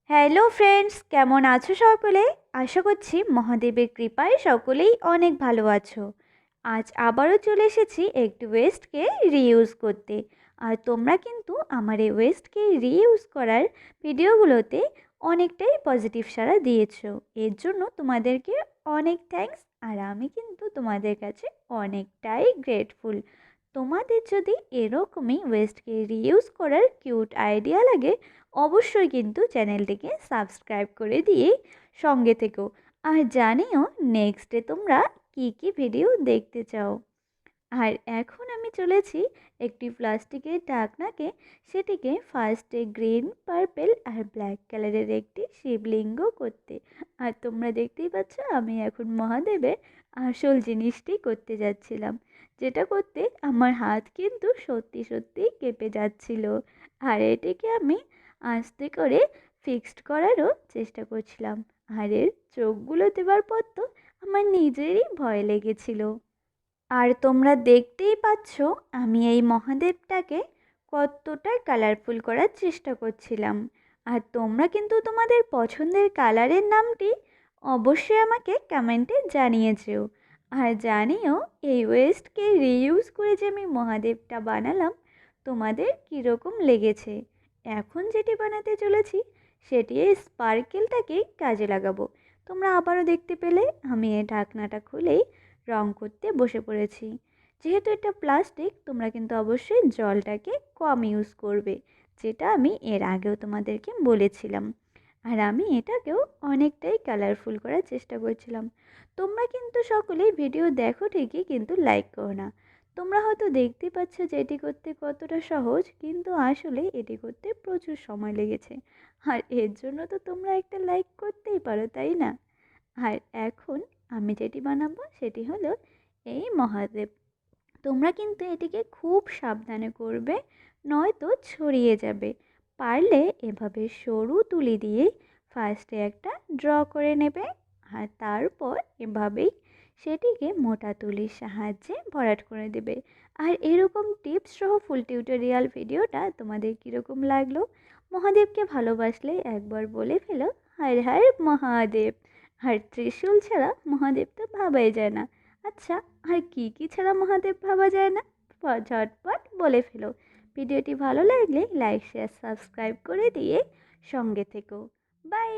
Hello friends, কেমন আছো সকলে? আশা করছি মহাদেবের কৃপায় সকলেই অনেক ভালো আছো। আজ আবারও চলে এসেছি একটু ওয়েস্টকে রিইউজ করতে। আর তোমরা কিন্তু আমার এই ওয়েস্টকে রিইউজ করার ভিডিওগুলোতে অনেকটাই পজিটিভ সাড়া দিয়েছো। এর জন্য তোমাদেরকে অনেক থ্যাঙ্কস। আর আমি কিন্তু তোমাদের কাছে অনেকটাই গ্রেটফুল। তোমাদের যদি এরকমই ওয়েস্টকে রিইউজ করার কিউট আইডিয়া লাগে, অবশ্যই কিন্তু চ্যানেলটিকে সাবস্ক্রাইব করে দিয়ে সঙ্গে থেকো। আর জানিও নেক্সটে তোমরা কি কি ভিডিও দেখতে চাও। আর এখন আমি চলেছি একটি প্লাস্টিকের ঢাকনাকে সেটিকে ফার্স্টে গ্রিন, পার্পেল আর ব্ল্যাক কালারের একটি শিবলিঙ্গ করতে। আর তোমরা দেখতেই পাচ্ছ আমি এখন মহাদেবের আসল জিনিসটি করতে যাচ্ছিলাম, যেটা করতে আমার হাত কিন্তু সত্যি সত্যি কেঁপে যাচ্ছিল। আর এটিকে আমি আস্তে করে ফিক্সড করারও চেষ্টা করছিলাম। আর এর চোখগুলো দেওয়ার পর তো আমার নিজেরই ভয় লেগেছিল। আর তোমরা দেখতেই পাচ্ছ আমি এই মহাদেবটাকে কতটা কালারফুল করার চেষ্টা করছিলাম। আর তোমরা কিন্তু তোমাদের পছন্দের কালারের নামটি অবশ্যই আমাকে কমেন্টে জানিয়েছো। আর জানিও এই ওয়েস্টকে রিইউজ করে যে আমি মহাদেবটা বানালাম তোমাদের কীরকম লেগেছে। এখন যেটি বানাতে চলেছি সেটি এই স্পার্কেলটাকেই কাজে লাগাবো। তোমরা আবারও দেখতে পেলে আমি এই ঢাকনাটা খুলেই রং করতে বসে পড়েছি। যেহেতু এটা প্লাস্টিক, তোমরা কিন্তু অবশ্যই জলটাকে কম ইউজ করবে, যেটা আমি এর আগেও তোমাদেরকে বলেছিলাম। আর আমি এটাকেও অনেকটাই কালারফুল করার চেষ্টা করছিলাম। তোমরা কিন্তু সকলেই ভিডিও দেখো ঠিকই, কিন্তু লাইক করো না। তোমরা হয়তো দেখতে পাচ্ছ যে এটি করতে কতটা সহজ, কিন্তু আসলে এটি করতে প্রচুর সময় লেগেছে। আর এর জন্য তো তোমরা একটা লাইক করতেই পারো, তাই না? আর এখন আমি যেটি বানাবো সেটি হলো এই মহাদেব। তোমরা কিন্তু এটিকে খুব সাবধানে করবে, নয়তো ছড়িয়ে যাবে। পারলে এভাবে সরু তুলি দিয়ে ফার্স্টে একটা ড্র করে নেবে। আর তারপর এভাবেই সেটিকে মোটা তুলির সাহায্যে ভরাট করে দেবে। আর এরকম টিপস সহ ফুল টিউটোরিয়াল ভিডিওটা তোমাদের কীরকম লাগলো? মহাদেবকে ভালোবাসলে একবার বলে ফেলো, হায় হায় মহাদেব। আর ত্রিশূল ছাড়া মহাদেব তো ভাবাই যায় না। আচ্ছা, আর কি কি ছাড়া মহাদেব ভাবা যায় না? ঝটপট বলে ফেলো। ভিডিওটি ভালো লাগলে লাইক, শেয়ার, সাবস্ক্রাইব করে দিয়ে সঙ্গে থেকো। বাই।